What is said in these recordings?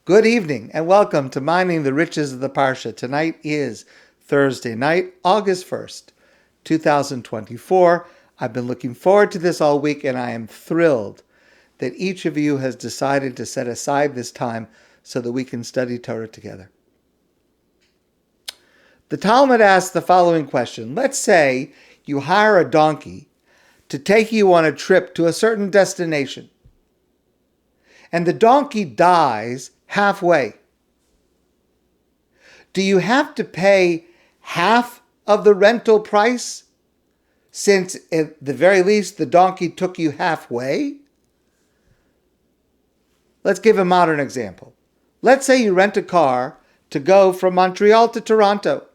Good evening and welcome to Mining the Riches of the Parsha. Tonight is Thursday night, August 1st, 2024. I've been looking forward to this all week and I am thrilled that each of you has decided to set aside this time so that we can study Torah together. The Talmud asks the following question. Let's say you hire a donkey to take you on a trip to a certain destination, and the donkey dies halfway. Do you have to pay half of the rental price, since at the very least the donkey took you halfway? Let's give a modern example. Let's say you rent a car to go from Montreal to Toronto,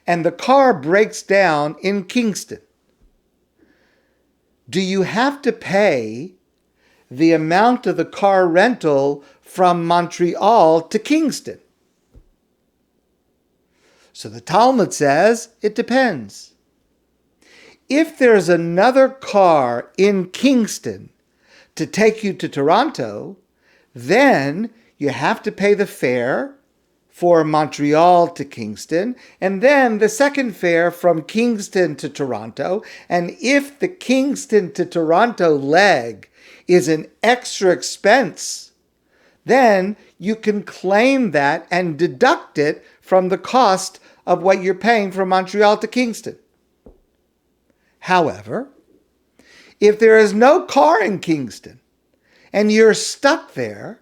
and the car breaks down in Kingston. Do you have to pay the amount of the car rental from Montreal to Kingston? So the Talmud says it depends. If there's another car in Kingston to take you to Toronto, then you have to pay the fare for Montreal to Kingston, and then the second fare from Kingston to Toronto. And if the Kingston to Toronto leg is an extra expense, then you can claim that and deduct it from the cost of what you're paying from Montreal to Kingston. However, if there is no car in Kingston and you're stuck there,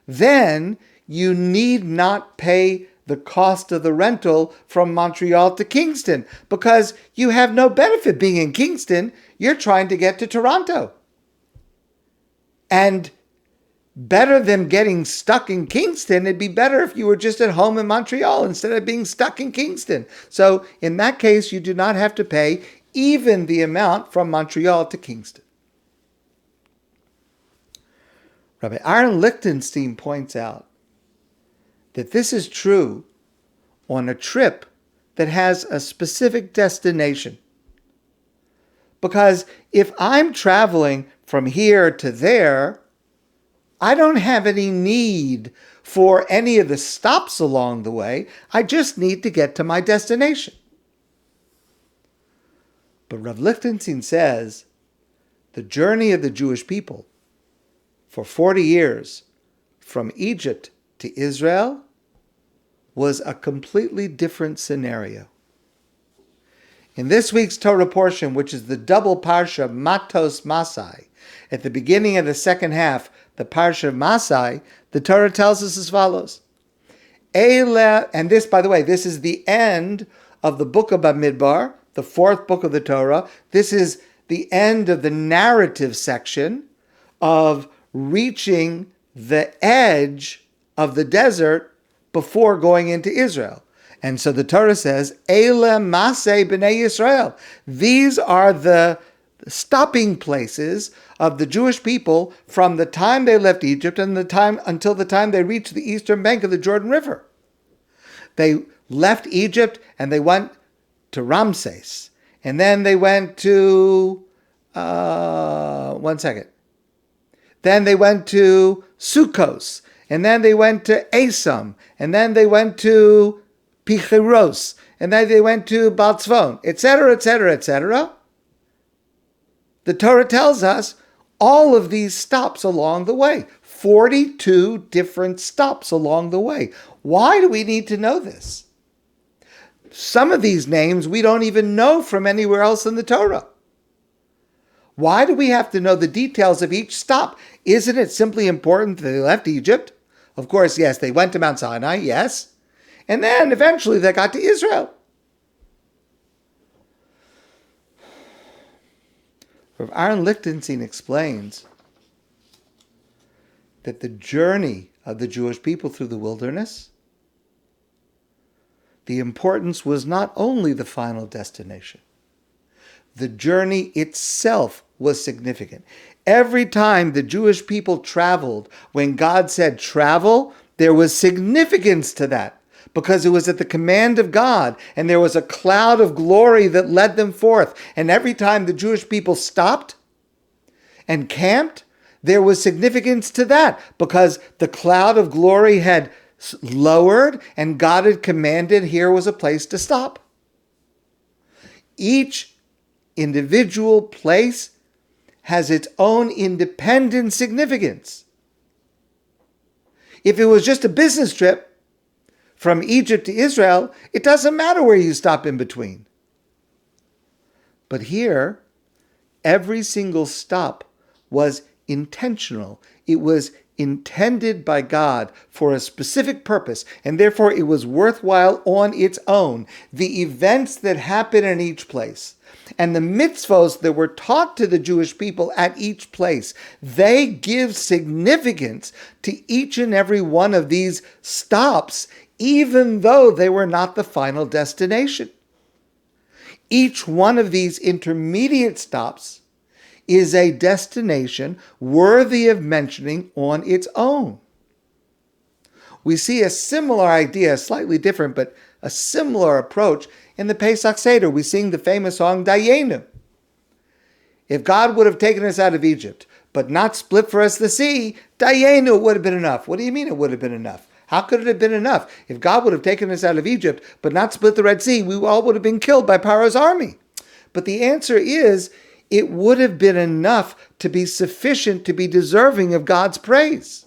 then you need not pay the cost of the rental from Montreal to Kingston, because you have no benefit being in Kingston. You're trying to get to Toronto. And better than getting stuck in Kingston, it'd be better if you were just at home in Montreal instead of being stuck in Kingston. So in that case, you do not have to pay even the amount from Montreal to Kingston. Rabbi Aharon Lichtenstein points out that this is true on a trip that has a specific destination. Because if I'm traveling from here to there, I don't have any need for any of the stops along the way. I just need to get to my destination. But Rav Lichtenstein says the journey of the Jewish people for 40 years from Egypt to Israel was a completely different scenario. In this week's Torah portion, which is the double Parsha Mattot Massai, at the beginning of the second half, the Parsha of Massai, the Torah tells us as follows. And this, by the way, this is the end of the book of Bamidbar, the fourth book of the Torah. This is the end of the narrative section of reaching the edge of the desert before going into Israel. And so the Torah says, Eile Massai b'nei Yisrael. These are the stopping places of the Jewish people from the time they left Egypt and until the time they reached the eastern bank of the Jordan River. They left Egypt and they went to Ramses. And then they went to, Then they went to Sukkos. And then they went to Esam. And then they went to Pichiros. And then they went to Baltzvon, etc., etc., etc. The Torah tells us all of these stops along the way. 42 different stops along the way. Why do we need to know this? Some of these names we don't even know from anywhere else in the Torah. Why do we have to know the details of each stop? Isn't it simply important that they left Egypt? Of course, yes, they went to Mount Sinai, yes. And then eventually they got to Israel. Rabbi Aharon Lichtenstein explains that the journey of the Jewish people through the wilderness, the importance was not only the final destination. The journey itself was significant. Every time the Jewish people traveled, when God said travel, there was significance to that, because it was at the command of God, and there was a cloud of glory that led them forth. And every time the Jewish people stopped and camped, there was significance to that because the cloud of glory had lowered and God had commanded here was a place to stop. Each individual place has its own independent significance. If it was just a business trip from Egypt to Israel, it doesn't matter where you stop in between. But here, every single stop was intentional. It was intended by God for a specific purpose, and therefore it was worthwhile on its own. The events that happen in each place and the mitzvos that were taught to the Jewish people at each place, they give significance to each and every one of these stops, even though they were not the final destination. Each one of these intermediate stops is a destination worthy of mentioning on its own. We see a similar idea, slightly different, but a similar approach in the Pesach Seder. We sing the famous song, Dayenu. If God would have taken us out of Egypt, but not split for us the sea, Dayenu would have been enough. What do you mean it would have been enough? How could it have been enough? If God would have taken us out of Egypt, but not split the Red Sea, we all would have been killed by Pharaoh's army. But the answer is, it would have been enough to be sufficient to be deserving of God's praise.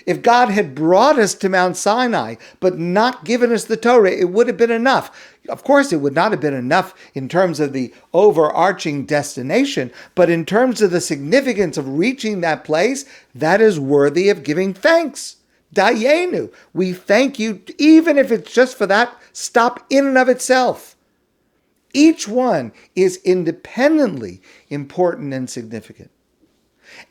If God had brought us to Mount Sinai, but not given us the Torah, it would have been enough. Of course, it would not have been enough in terms of the overarching destination, but in terms of the significance of reaching that place, that is worthy of giving thanks. Dayenu, we thank you, even if it's just for that stop in and of itself. Each one is independently important and significant.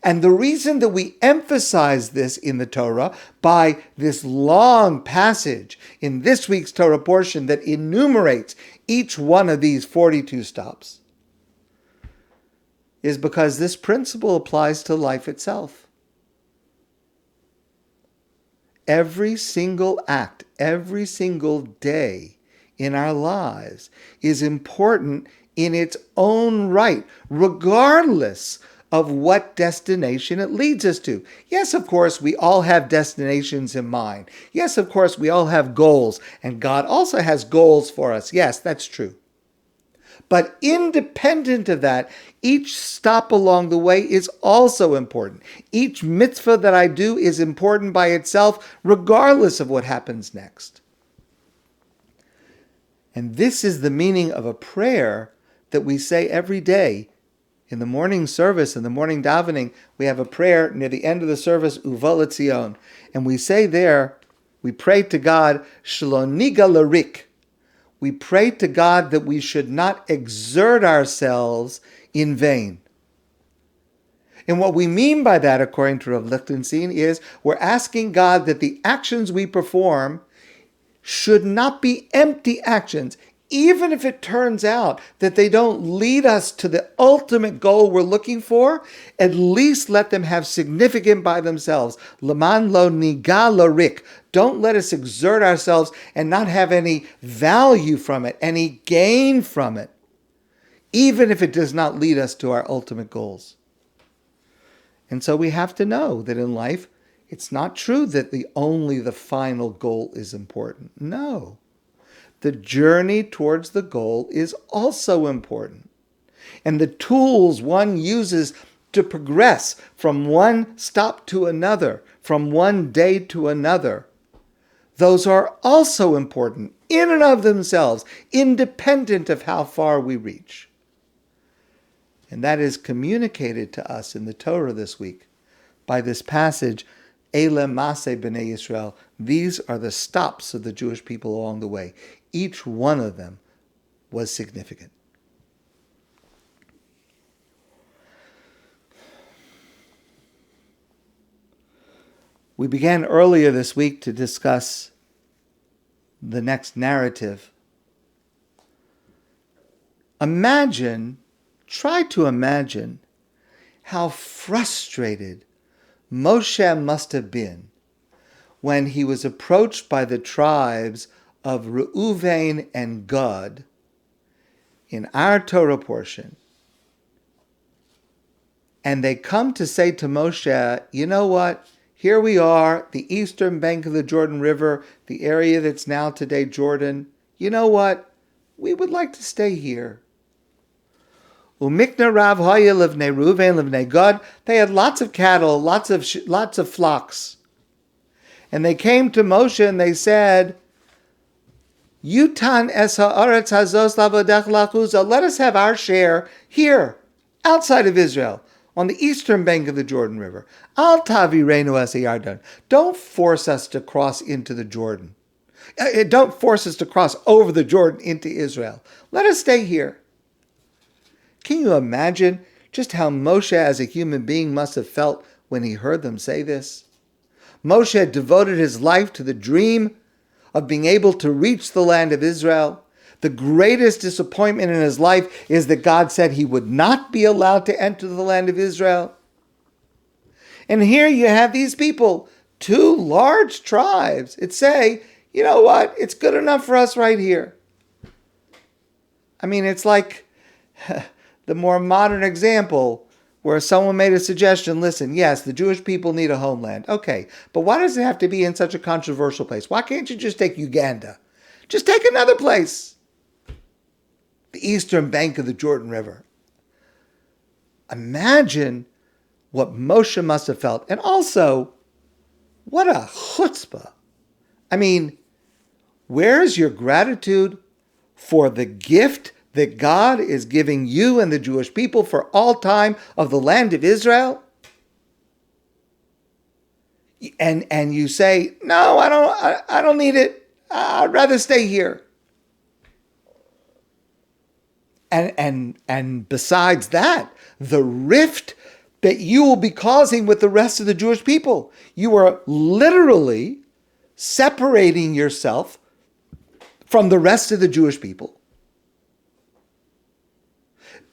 And the reason that we emphasize this in the Torah by this long passage in this week's Torah portion that enumerates each one of these 42 stops is because this principle applies to life itself. Every single act, every single day in our lives is important in its own right, regardless of what destination it leads us to. Yes, of course, we all have destinations in mind. Yes, of course, we all have goals, and God also has goals for us. Yes, that's true. But independent of that, each stop along the way is also important. Each mitzvah that I do is important by itself, regardless of what happens next. And this is the meaning of a prayer that we say every day. In the morning service, in the morning davening, we have a prayer near the end of the service, Uva L'Tzion. And we say there, we pray to God, Shelo niga larik. We pray to God that we should not exert ourselves in vain. And what we mean by that, according to Rabbi Lichtenstein, is we're asking God that the actions we perform should not be empty actions, even if it turns out that they don't lead us to the ultimate goal we're looking for. At least let them have significance by themselves. Leman lo niga larik. Don't let us exert ourselves and not have any value from it, any gain from it, even if it does not lead us to our ultimate goals. And so we have to know that in life, it's not true that only the final goal is important. No. The journey towards the goal is also important. And the tools one uses to progress from one stop to another, from one day to another, those are also important in and of themselves, independent of how far we reach. And that is communicated to us in the Torah this week by this passage, Ele Massai b'nei Yisrael. These are the stops of the Jewish people along the way. Each one of them was significant. We began earlier this week to discuss the next narrative. Try to imagine how frustrated Moshe must have been when he was approached by the tribes of Reuven and Gad in our Torah portion. And they come to say to Moshe, you know what? Here we are, the eastern bank of the Jordan River, the area that's now today Jordan. You know what? We would like to stay here. Umikna Rav Hoya livnei Ruvain livnei Gad. They had lots of cattle, lots of flocks. And they came to Moshe and they said, Yutan es haaretz hazos lavodech lachuza. Let us have our share here, outside of Israel, on the eastern bank of the Jordan River. Al tavireinu es Yarden. Don't force us to cross into the Jordan. Don't force us to cross over the Jordan into Israel. Let us stay here. Can you imagine just how Moshe as a human being must have felt when he heard them say this? Moshe had devoted his life to the dream of being able to reach the land of Israel. The greatest disappointment in his life is that God said he would not be allowed to enter the land of Israel. And here you have these people, two large tribes, that say, you know what, it's good enough for us right here. I mean, it's like the more modern example where someone made a suggestion, listen, yes, the Jewish people need a homeland. Okay, but why does it have to be in such a controversial place? Why can't you just take Uganda? Just take another place. The eastern bank of the Jordan River. Imagine what Moshe must have felt. And also, what a chutzpah. I mean, where's your gratitude for the gift that God is giving you and the Jewish people for all time of the land of Israel? And you say, no, I don't need it. I'd rather stay here. And besides that, the rift that you will be causing with the rest of the Jewish people. You are literally separating yourself from the rest of the Jewish people.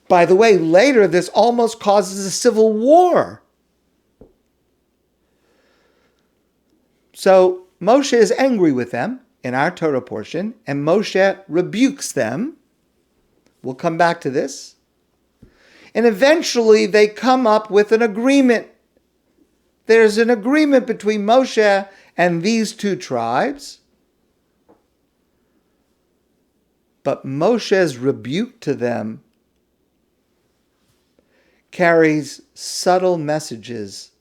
By the way, later this almost causes a civil war. So Moshe is angry with them in our Torah portion, and Moshe rebukes them. We'll come back to this. And eventually they come up with an agreement. There's an agreement between Moshe and these two tribes. But Moshe's rebuke to them carries subtle messages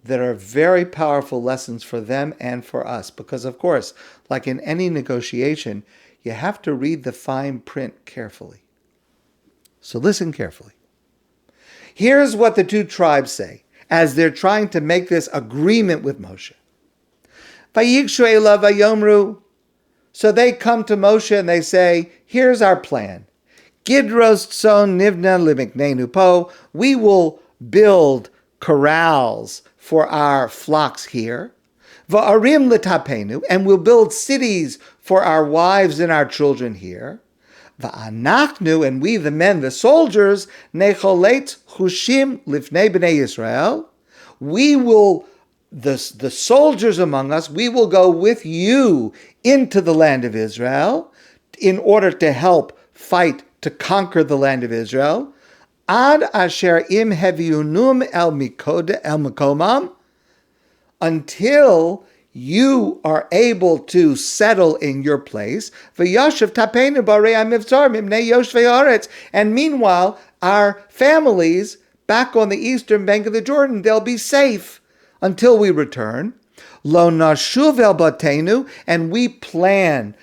that are very powerful lessons for them and for us. Because, of course, like in any negotiation, you have to read the fine print carefully. So listen carefully. Here's what the two tribes say as they're trying to make this agreement with Moshe. Vayikshu elav vayomru. So they come to Moshe and they say, here's our plan. Gidros tson nivna limiknenu po. We will build corrals for our flocks here. Va'arim litapenu. And we'll build cities for our wives and our children here. Va'anachnu, and we the men, the soldiers, necholet chushim lifnei bnei Yisrael. We will, the soldiers among us, we will go with you into the land of Israel in order to help fight to conquer the land of Israel. Ad asher im heviunum el makomam, until you are able to settle in your place. V'yashav tapenu barei hamivtzar mimnei yoshvei haaretz. And meanwhile, our families back on the eastern bank of the Jordan, they'll be safe until we return. Lo nashuv el batenu, and we pledge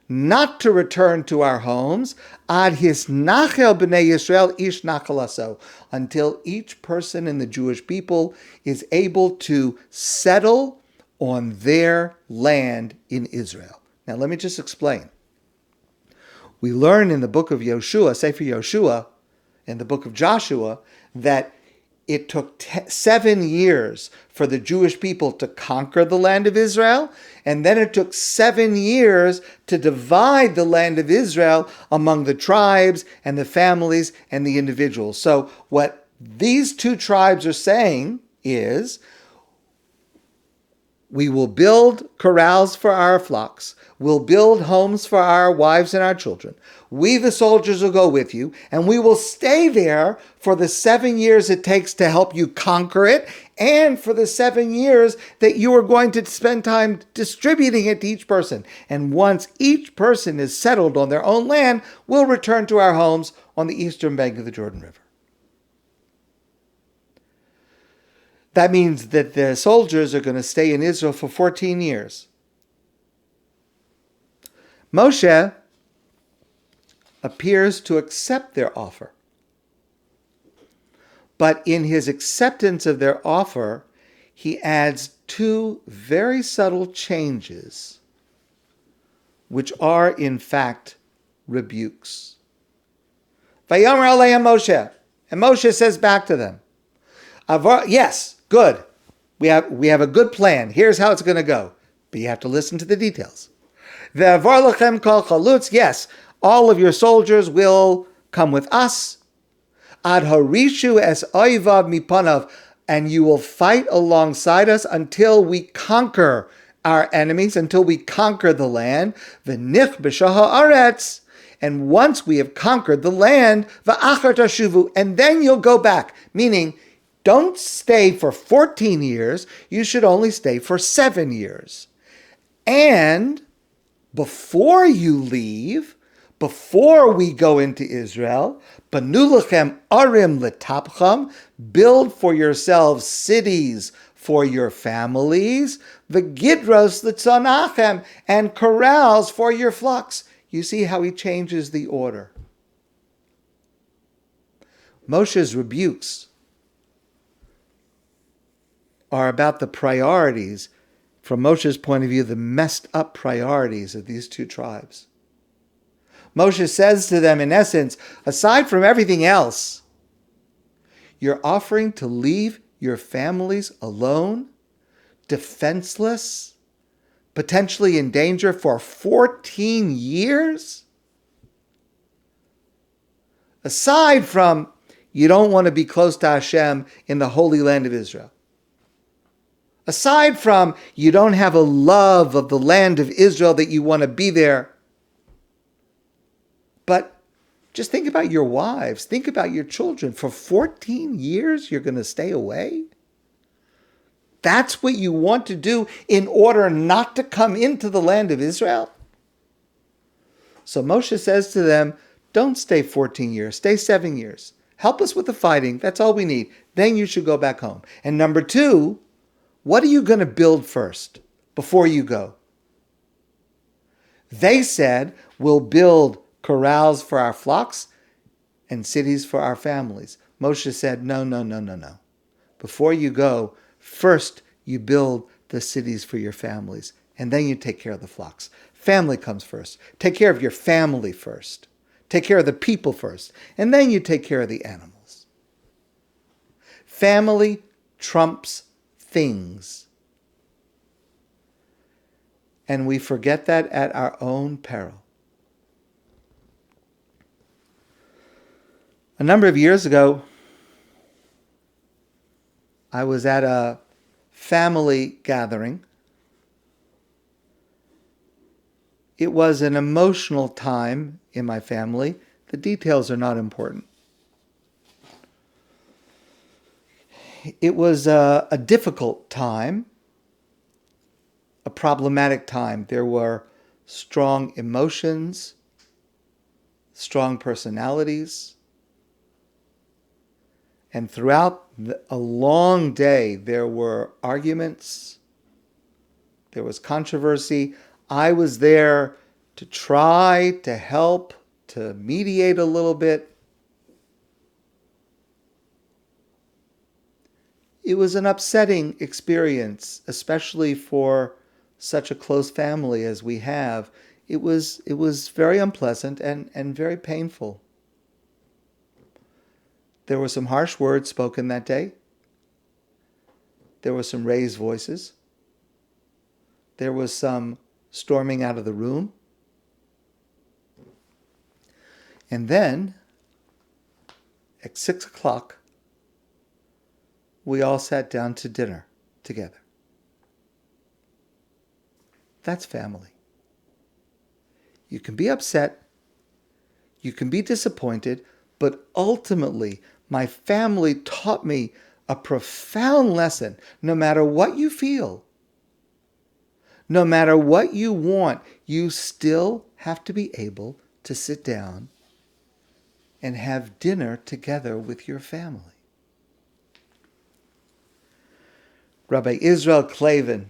not to return to our homes, ad hisnachel b'nei Yisrael ish nachalaso, until each person in the Jewish people is able to settle on their land in Israel. Now let me just explain. We learn in the book of Yoshua, Sefer Yoshua, in the book of Joshua, that it took 7 years for the Jewish people to conquer the land of Israel, and then it took 7 years to divide the land of Israel among the tribes and the families and the individuals. So what these two tribes are saying is, We will build corrals for our flocks. We'll build homes for our wives and our children. We, the soldiers, will go with you, and we will stay there for the 7 years it takes to help you conquer it, and for the 7 years that you are going to spend time distributing it to each person. And once each person is settled on their own land, we'll return to our homes on the eastern bank of the Jordan River. That means that the soldiers are going to stay in Israel for 14 years. Moshe appears to accept their offer. But in his acceptance of their offer, he adds two very subtle changes, which are in fact rebukes. Vayomer aleim Moshe. And Moshe says back to them, yes, good. We have a good plan. Here's how it's going to go. But you have to listen to the details. Ve'avar lechem kol chalutz. Yes, all of your soldiers will come with us. Ad harishu es oivav mipanav. And you will fight alongside us until we conquer our enemies, until we conquer the land. V'nich b'shah haaretz. And once we have conquered the land, v'achar tashuvu. And then you'll go back. Meaning, don't stay for 14 years. You should only stay for 7 years. And before you leave, before we go into Israel, banu lechem arim letapcham, build for yourselves cities for your families, v'gidros letzonachem, and corrals for your flocks. You see how he changes the order. Moshe's rebukes are about the priorities, from Moshe's point of view, the messed up priorities of these two tribes. Moshe says to them, in essence, aside from everything else, you're offering to leave your families alone, defenseless, potentially in danger for 14 years? Aside from you don't want to be close to Hashem in the Holy Land of Israel. Aside from you don't have a love of the land of Israel that you want to be there. But just think about your wives. Think about your children. For 14 years, you're going to stay away? That's what you want to do in order not to come into the land of Israel? So Moshe says to them, don't stay 14 years. Stay 7 years. Help us with the fighting. That's all we need. Then you should go back home. And number two, what are you going to build first before you go? They said, we'll build corrals for our flocks and cities for our families. Moshe said, no. Before you go, first you build the cities for your families, and then you take care of the flocks. Family comes first. Take care of your family first. Take care of the people first, and then you take care of the animals. Family trumps things. And we forget that at our own peril. A number of years ago, I was at a family gathering. It was an emotional time in my family. The details are not important. It was a difficult time, a problematic time. There were strong emotions, strong personalities. And throughout a long day, there were arguments, there was controversy. I was there to try to help, to mediate a little bit. It was an upsetting experience, especially for such a close family as we have. It was very unpleasant and very painful. There were some harsh words spoken that day. There were some raised voices. There was some storming out of the room. And then, at 6 o'clock, we all sat down to dinner together. That's family. You can be upset, you can be disappointed, but ultimately, my family taught me a profound lesson. No matter what you feel, no matter what you want, you still have to be able to sit down and have dinner together with your family. Rabbi Israel Clavin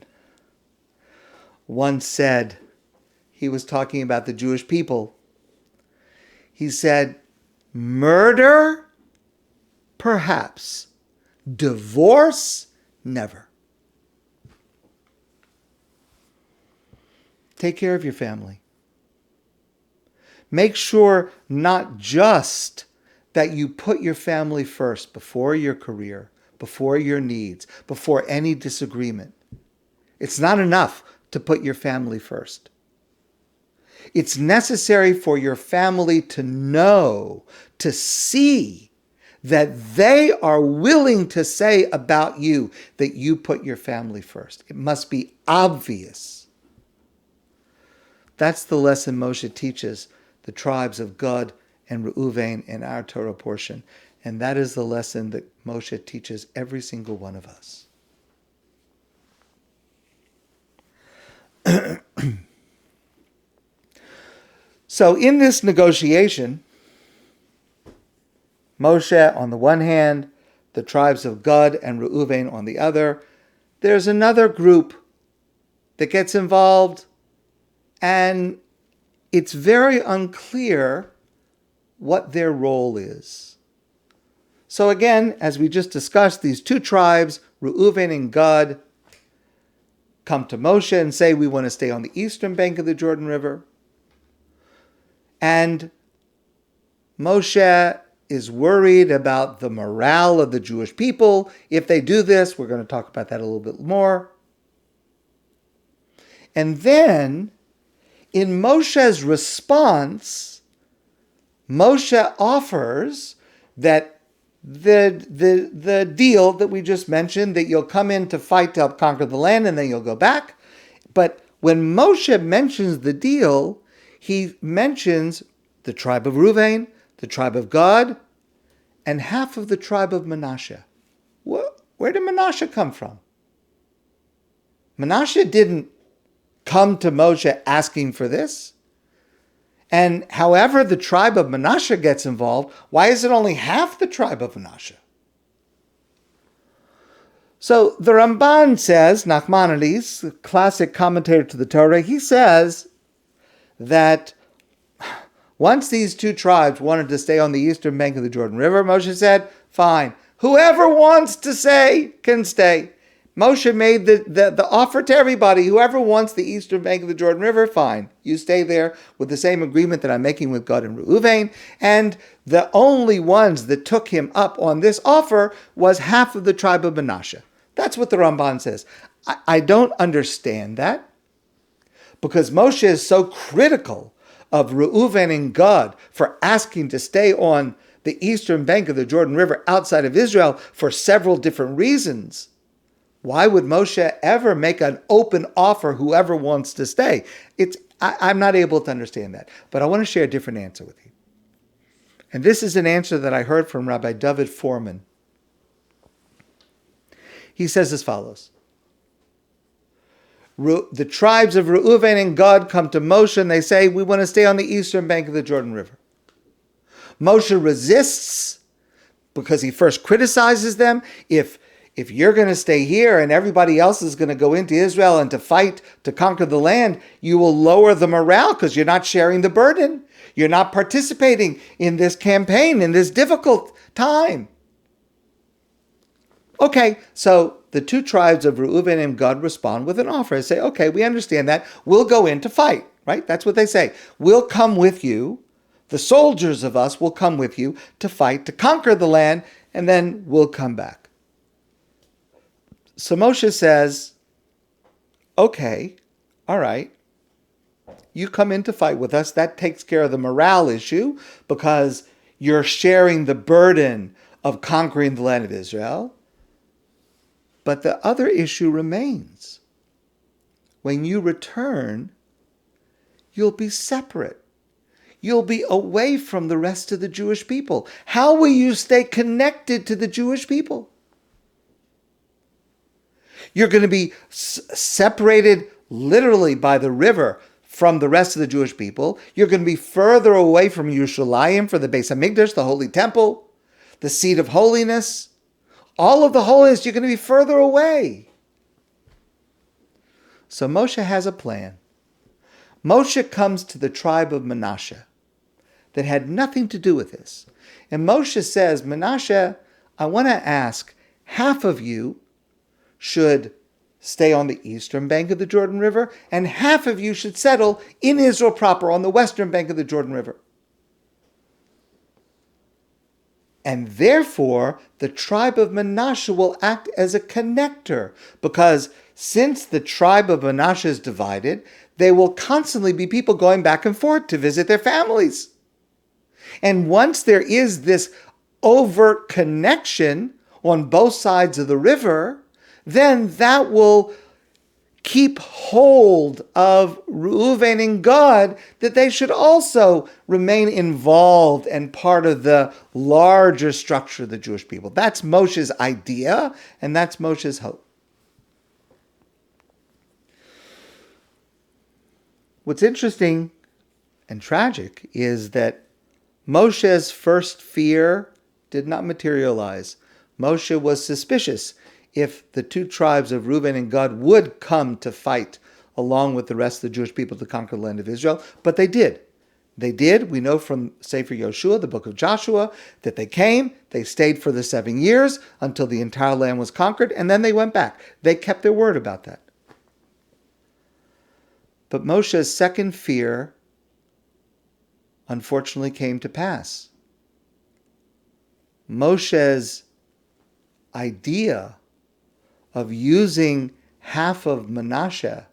once said, he was talking about the Jewish people, he said, murder, perhaps. Divorce, never. Take care of your family. Make sure not just that you put your family first before your career, before your needs, before any disagreement. It's not enough to put your family first. It's necessary for your family to know, to see that they are willing to say about you that you put your family first. It must be obvious. That's the lesson Moshe teaches the tribes of Gad and Reuven in our Torah portion. And that is the lesson that Moshe teaches every single one of us. So in this negotiation, Moshe on the one hand, the tribes of Gad and Reuven on the other, there's another group that gets involved, and it's very unclear what their role is. So again, as we just discussed, these two tribes, Reuven and Gad, come to Moshe and say, we want to stay on the eastern bank of the Jordan River. And Moshe is worried about the morale of the Jewish people. If they do this, we're going to talk about that a little bit more. And then, in Moshe's response, Moshe offers that the deal that we just mentioned, that you'll come in to fight to help conquer the land and then you'll go back. But when Moshe mentions the deal, he mentions the tribe of Reuven, the tribe of Gad, and half of the tribe of Manasseh. Where did Manasseh come from? Manasseh didn't come to Moshe asking for this. And however the tribe of Manasseh gets involved, why is it only half the tribe of Manasseh? So the Ramban says, Nachmanides, the classic commentator to the Torah, he says that once these two tribes wanted to stay on the eastern bank of the Jordan River, Moshe said, fine, whoever wants to stay can stay. Moshe made the offer to everybody. Whoever wants the eastern bank of the Jordan River, fine. You stay there with the same agreement that I'm making with Gad and Reuven. And the only ones that took him up on this offer was half of the tribe of Manasseh. That's what the Ramban says. I don't understand that, because Moshe is so critical of Reuven and Gad for asking to stay on the eastern bank of the Jordan River outside of Israel for several different reasons. Why would Moshe ever make an open offer, whoever wants to stay? I'm not able to understand that. But I want to share a different answer with you. And this is an answer that I heard from Rabbi David Foreman. He says as follows. The tribes of Reuven and Gad come to Moshe and they say, we want to stay on the eastern bank of the Jordan River. Moshe resists because he first criticizes them. If you're going to stay here and everybody else is going to go into Israel and to fight to conquer the land, you will lower the morale because you're not sharing the burden. You're not participating in this campaign, in this difficult time. Okay, so the two tribes of Reuven and Gad respond with an offer. They say, okay, we understand that. We'll go in to fight, right? That's what they say. We'll come with you. The soldiers of us will come with you to fight, to conquer the land, and then we'll come back. So Moshe says, okay, all right, you come in to fight with us. That takes care of the morale issue because you're sharing the burden of conquering the land of Israel. But the other issue remains. when you return, you'll be separate. You'll be away from the rest of the Jewish people. How will you stay connected to the Jewish people? You're going to be separated literally by the river from the rest of the Jewish people. You're going to be further away from Yerushalayim for the Beis Hamikdash, the Holy Temple, the seat of holiness. All of the holiness, you're going to be further away. So Moshe has a plan. Moshe comes to the tribe of Manasseh that had nothing to do with this. And Moshe says, Manasseh, I want to ask, half of you should stay on the eastern bank of the Jordan River, and half of you should settle in Israel proper on the western bank of the Jordan River. And therefore, the tribe of Manasseh will act as a connector, because since the tribe of Manasseh is divided, there will constantly be people going back and forth to visit their families. And once there is this overt connection on both sides of the river, then that will keep hold of Reuven and Gad, that they should also remain involved and part of the larger structure of the Jewish people. That's Moshe's idea, and that's Moshe's hope. What's interesting and tragic is that Moshe's first fear did not materialize. Moshe was suspicious if the two tribes of Reuben and Gad would come to fight along with the rest of the Jewish people to conquer the land of Israel, but they did. They did. We know from Sefer Yoshua, the book of Joshua, that they came, they stayed for the 7 years until the entire land was conquered, and then they went back. They kept their word about that. But Moshe's second fear unfortunately came to pass. Moshe's idea of using half of Manasseh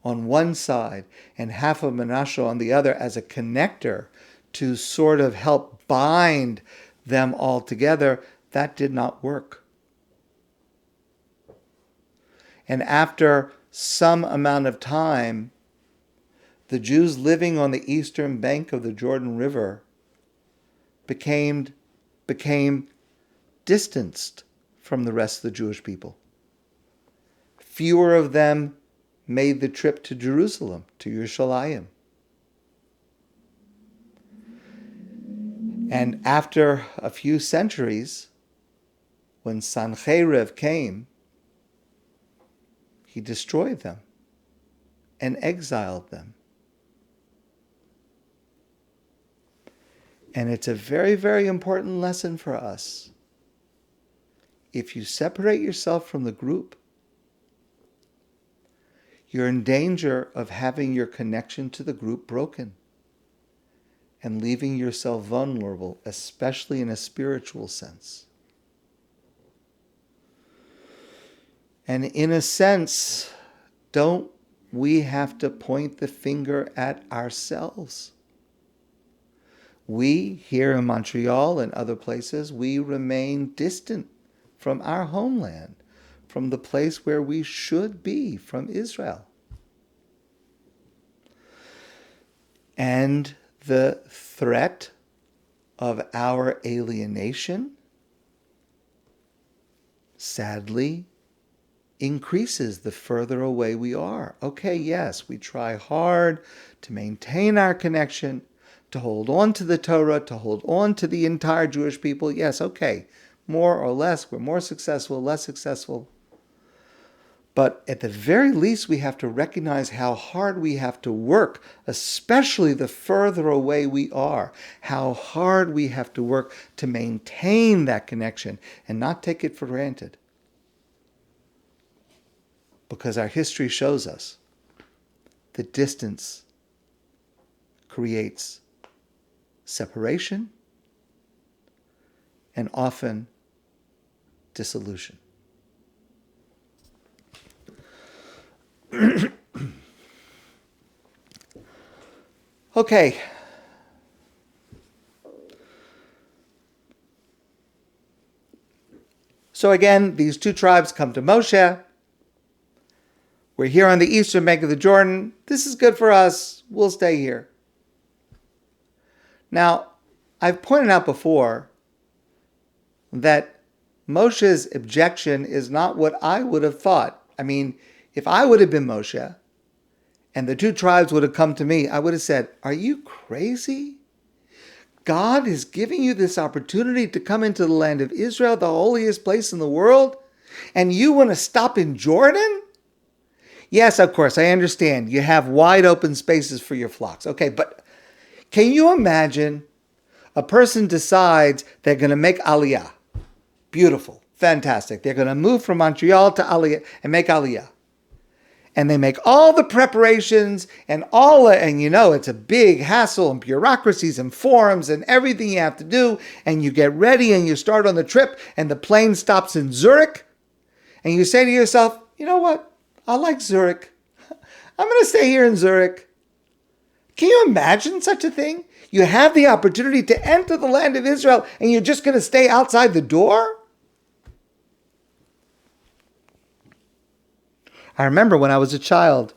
on one side and half of Manasseh on the other as a connector to sort of help bind them all together, that did not work. And after some amount of time, the Jews living on the eastern bank of the Jordan River became distanced from the rest of the Jewish people. Fewer of them made the trip to Jerusalem, to Yerushalayim. And after a few centuries, when Sancheriv came, he destroyed them and exiled them. And it's a very, very important lesson for us. If you separate yourself from the group, you're in danger of having your connection to the group broken and leaving yourself vulnerable, especially in a spiritual sense. And in a sense, don't we have to point the finger at ourselves? We, here in Montreal and other places, we remain distant from our homeland, from the place where we should be, from Israel. And the threat of our alienation, sadly, increases the further away we are. Okay, yes, we try hard to maintain our connection, to hold on to the Torah, to hold on to the entire Jewish people. Yes, okay, more or less, we're more successful, less successful. But at the very least, we have to recognize how hard we have to work, especially the further away we are, how hard we have to work to maintain that connection and not take it for granted. Because our history shows us that distance creates separation and often dissolution. Okay. So again, these two tribes come to Moshe. We're here on the eastern bank of the Jordan. This is good for us. We'll stay here. Now, I've pointed out before that Moshe's objection is not what I would have thought. I mean, if I would have been Moshe and the two tribes would have come to me, I would have said, are you crazy? God is giving you this opportunity to come into the land of Israel, the holiest place in the world, and you want to stop in Jordan? Yes, of course, I understand. You have wide open spaces for your flocks. Okay, but can you imagine a person decides they're going to make Aliyah? Beautiful, fantastic. They're going to move from Montreal to Aliyah and make Aliyah. And they make all the preparations and it's a big hassle and bureaucracies and forms and everything you have to do. And you get ready and you start on the trip and the plane stops in Zurich. And you say to yourself, you know what? I like Zurich. I'm going to stay here in Zurich. Can you imagine such a thing? You have the opportunity to enter the land of Israel and you're just going to stay outside the door? I remember when I was a child,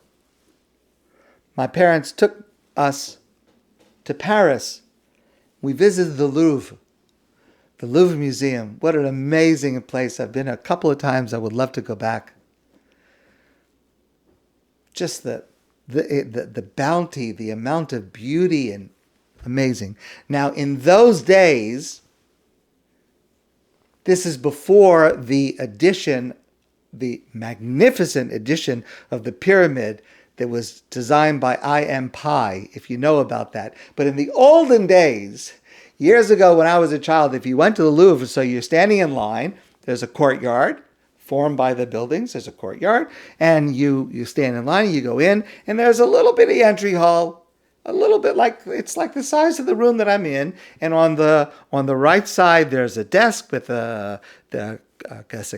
my parents took us to Paris. We visited the Louvre Museum. What an amazing place. I've been a couple of times. I would love to go back. Just the bounty, the amount of beauty, and amazing. Now, in those days, this is before the magnificent addition of the pyramid that was designed by I.M. Pai, if you know about that. But in the olden days, years ago when I was a child, if you went to the Louvre, so you're standing in line, there's a courtyard formed by the buildings, there's a courtyard, and you stand in line, you go in, and there's a little bitty entry hall, a little bit it's like the size of the room that I'm in, and on the right side there's a desk with a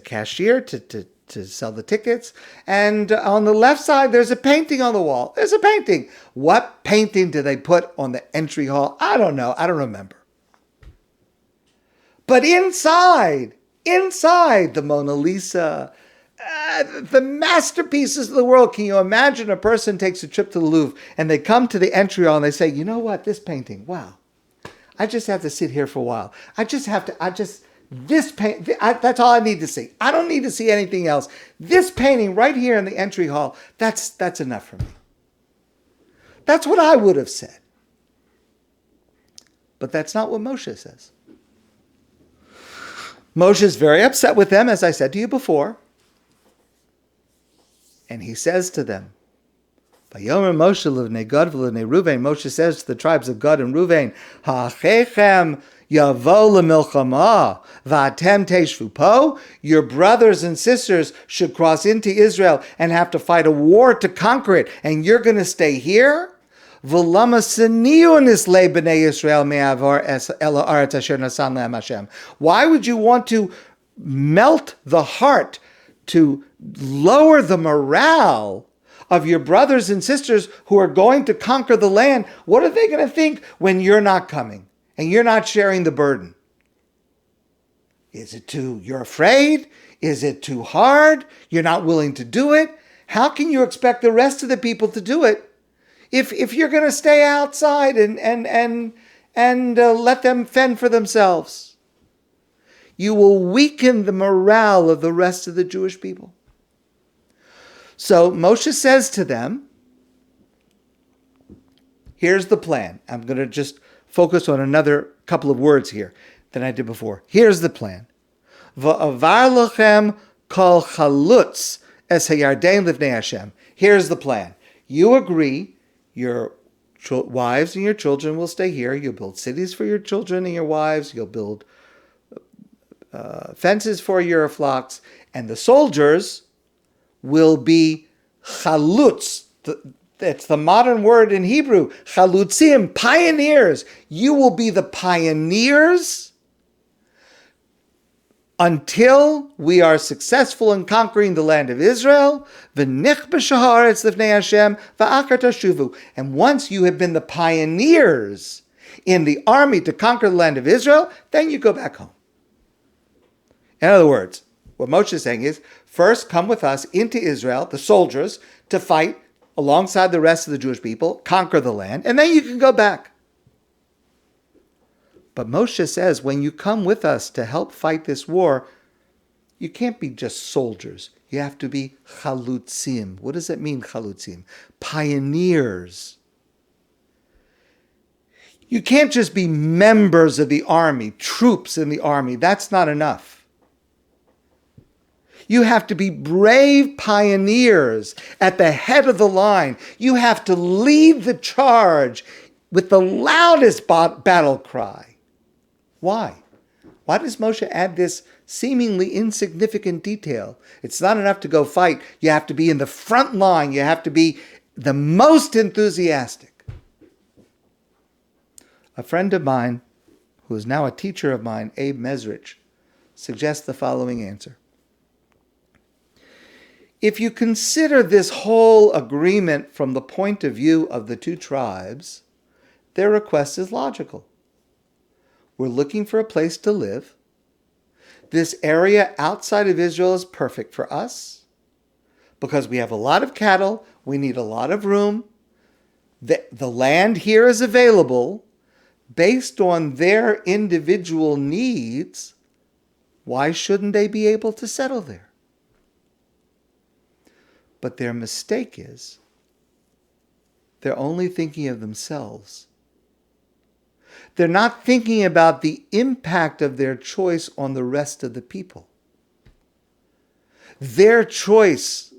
cashier to sell the tickets. And on the left side, there's a painting on the wall. There's a painting. What painting did they put on the entry hall? I don't know. I don't remember. But inside, the Mona Lisa, the masterpieces of the world. Can you imagine a person takes a trip to the Louvre and they come to the entry hall and they say, you know what, this painting, wow. I just have to sit here for a while. This paint, that's all I need to see. I don't need to see anything else. This painting right here in the entry hall, that's enough for me. That's what I would have said. But that's not what Moshe says. Moshe is very upset with them, as I said to you before. And he says to them, Vayomer Moshe l'vnei Gad v'l'vnei Ruvain, Moshe says to the tribes of Gad and Ruvain, Ha'achechem Yavo lemilchama v'atem teshvu po. Your brothers and sisters should cross into Israel and have to fight a war to conquer it, and you're going to stay here? V'lama seniu nislei b'nei Yisrael me'avor ela aretz asher nasan lehem Hashem. Why would you want to melt the heart, to lower the morale of your brothers and sisters who are going to conquer the land? What are they going to think when you're not coming? And you're not sharing the burden? You're afraid? Is it too hard? You're not willing to do it? How can you expect the rest of the people to do it if you're going to stay outside and let them fend for themselves? You will weaken the morale of the rest of the Jewish people. So Moshe says to them, here's the plan. I'm going to just focus on another couple of words here than I did before. Here's the plan. Va'avar lochem kol chalutz es hayarden livnei Hashem. Here's the plan. You agree, your wives and your children will stay here. You'll build cities for your children and your wives. You'll build fences for your flocks. And the soldiers will be chalutz. That's the modern word in Hebrew. Chalutzim, pioneers. You will be the pioneers until we are successful in conquering the land of Israel. And once you have been the pioneers in the army to conquer the land of Israel, then you go back home. In other words, What Moshe is saying is, first come with us into Israel, the soldiers, to fight alongside the rest of the Jewish people, conquer the land, and then you can go back. But Moshe says, when you come with us to help fight this war, you can't be just soldiers. You have to be chalutzim. What does that mean, chalutzim? Pioneers. You can't just be members of the army, troops in the army. That's not enough. You have to be brave pioneers at the head of the line. You have to lead the charge with the loudest battle cry. Why? Why does Moshe add this seemingly insignificant detail? It's not enough to go fight. You have to be in the front line. You have to be the most enthusiastic. A friend of mine, who is now a teacher of mine, Abe Mesrich, suggests the following answer. If you consider this whole agreement from the point of view of the two tribes, their request is logical. We're looking for a place to live. This area outside of Israel is perfect for us because we have a lot of cattle, we need a lot of room. The land here is available based on their individual needs. Why shouldn't they be able to settle there? But their mistake is they're only thinking of themselves. They're not thinking about the impact of their choice on the rest of the people. Their choice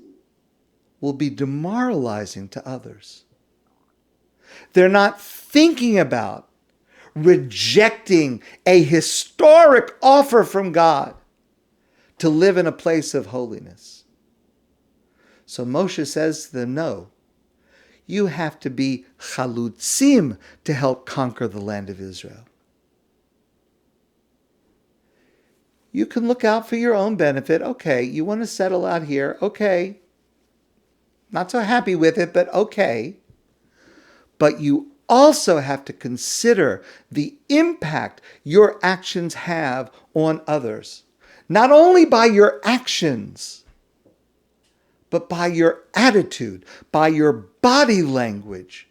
will be demoralizing to others. They're not thinking about rejecting a historic offer from God to live in a place of holiness. So Moshe says to them, no, you have to be chalutzim to help conquer the land of Israel. You can look out for your own benefit. Okay, you want to settle out here. Okay. Not so happy with it, but okay. But you also have to consider the impact your actions have on others. Not only by your actions, but by your attitude, by your body language.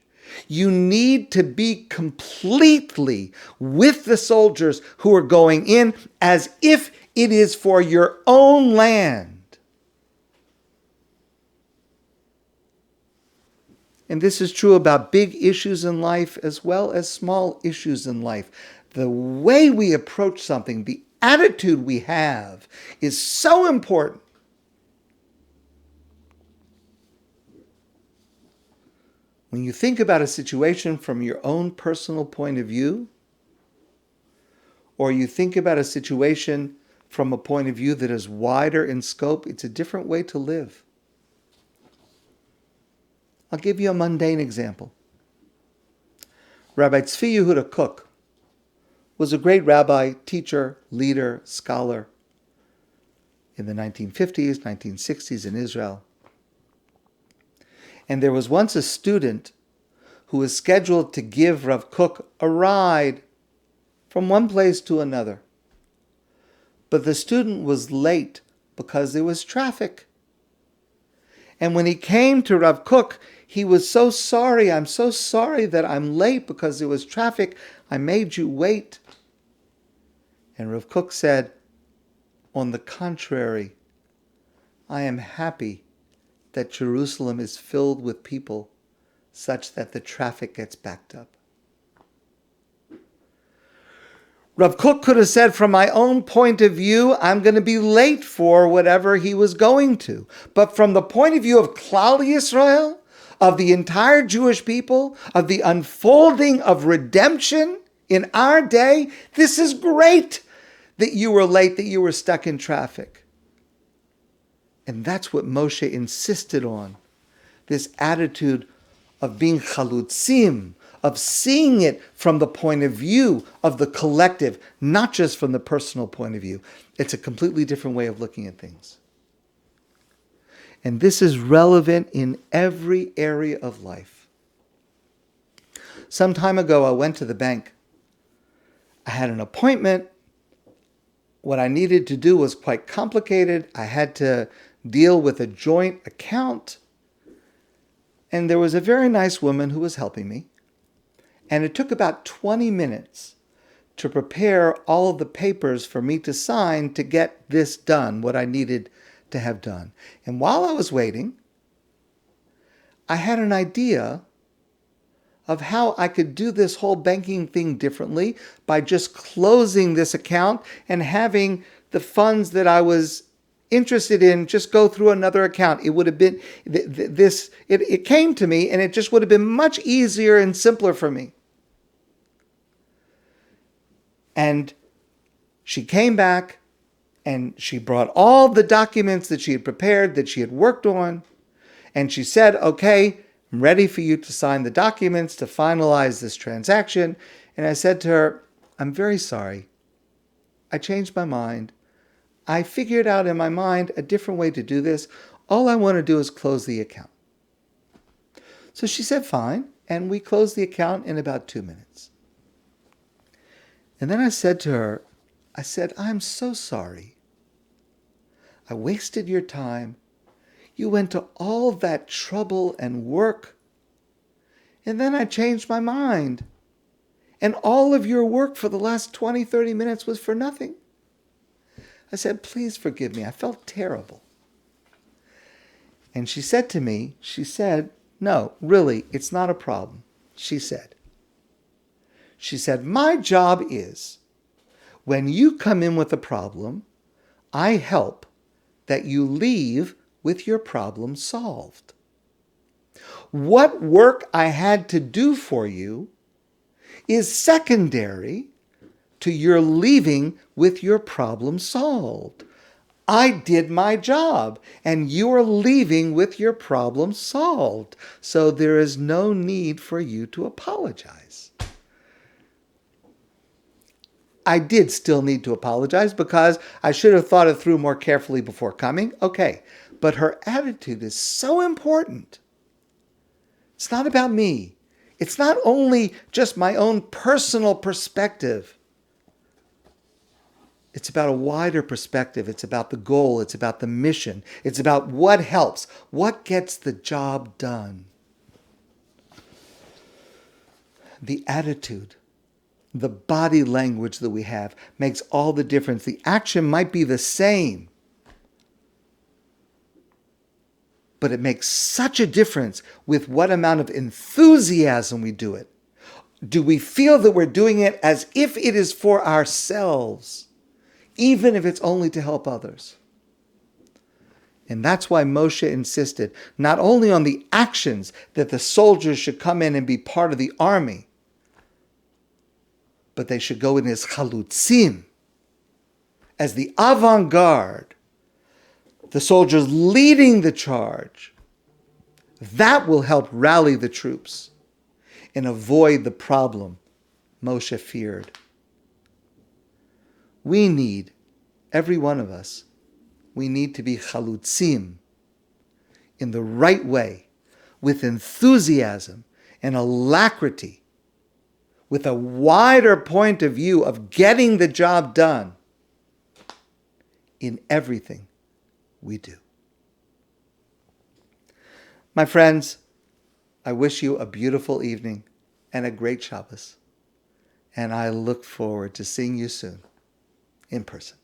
You need to be completely with the soldiers who are going in as if it is for your own land. And this is true about big issues in life as well as small issues in life. The way we approach something, the attitude we have, is so important. When you think about a situation from your own personal point of view, or you think about a situation from a point of view that is wider in scope, it's a different way to live. I'll give you a mundane example. Rabbi Tzvi Yehuda Kook was a great rabbi, teacher, leader, scholar in the 1950s, 1960s in Israel. And there was once a student who was scheduled to give Rav Kook a ride from one place to another. But the student was late because there was traffic. And when he came to Rav Kook, he was so sorry. I'm so sorry that I'm late because there was traffic. I made you wait. And Rav Kook said, on the contrary, I am happy that Jerusalem is filled with people such that the traffic gets backed up. Rav Kook could have said, from my own point of view, I'm going to be late for whatever he was going to. But from the point of view of Klal Yisrael, of the entire Jewish people, of the unfolding of redemption in our day, this is great that you were late, that you were stuck in traffic. And that's what Moshe insisted on, this attitude of being chalutzim, of seeing it from the point of view of the collective, not just from the personal point of view. It's a completely different way of looking at things. And this is relevant in every area of life. Some time ago, I went to the bank. I had an appointment, what I needed to do was quite complicated. I had to deal with a joint account. And there was a very nice woman who was helping me. And it took about 20 minutes to prepare all of the papers for me to sign to get this done, what I needed to have done. And while I was waiting, I had an idea of how I could do this whole banking thing differently by just closing this account and having the funds that I was interested in just go through another account. It would have been it came to me, and it just would have been much easier and simpler for me. And she came back and she brought all the documents that she had prepared, that she had worked on, and she said, okay, I'm ready for you to sign the documents to finalize this transaction. And I said to her, I'm very sorry. I changed my mind. I figured out in my mind a different way to do this. All I want to do is close the account. So she said, fine. And we closed the account in about 2 minutes. And then I said to her, I'm so sorry. I wasted your time. You went to all that trouble and work. And then I changed my mind. And all of your work for the last 20, 30 minutes was for nothing. I said, please forgive me. I felt terrible. And she said to me, no, really, it's not a problem. She said, my job is, when you come in with a problem, I help that you leave with your problem solved. What work I had to do for you is secondary to your leaving with your problem solved. I did my job, and you are leaving with your problem solved. So there is no need for you to apologize. I did still need to apologize because I should have thought it through more carefully before coming. Okay, but her attitude is so important. It's not about me. It's not only just my own personal perspective. It's about a wider perspective. It's about the goal. It's about the mission. It's about what helps, what gets the job done. The attitude, the body language that we have makes all the difference. The action might be the same, but it makes such a difference with what amount of enthusiasm we do it. Do we feel that we're doing it as if it is for ourselves, even if it's only to help others? And that's why Moshe insisted not only on the actions that the soldiers should come in and be part of the army, but they should go in as chalutzim, as the avant-garde, the soldiers leading the charge. That will help rally the troops and avoid the problem Moshe feared. We need, every one of us, we need to be chalutzim in the right way, with enthusiasm and alacrity, with a wider point of view of getting the job done in everything we do. My friends, I wish you a beautiful evening and a great Shabbos, and I look forward to seeing you soon in person.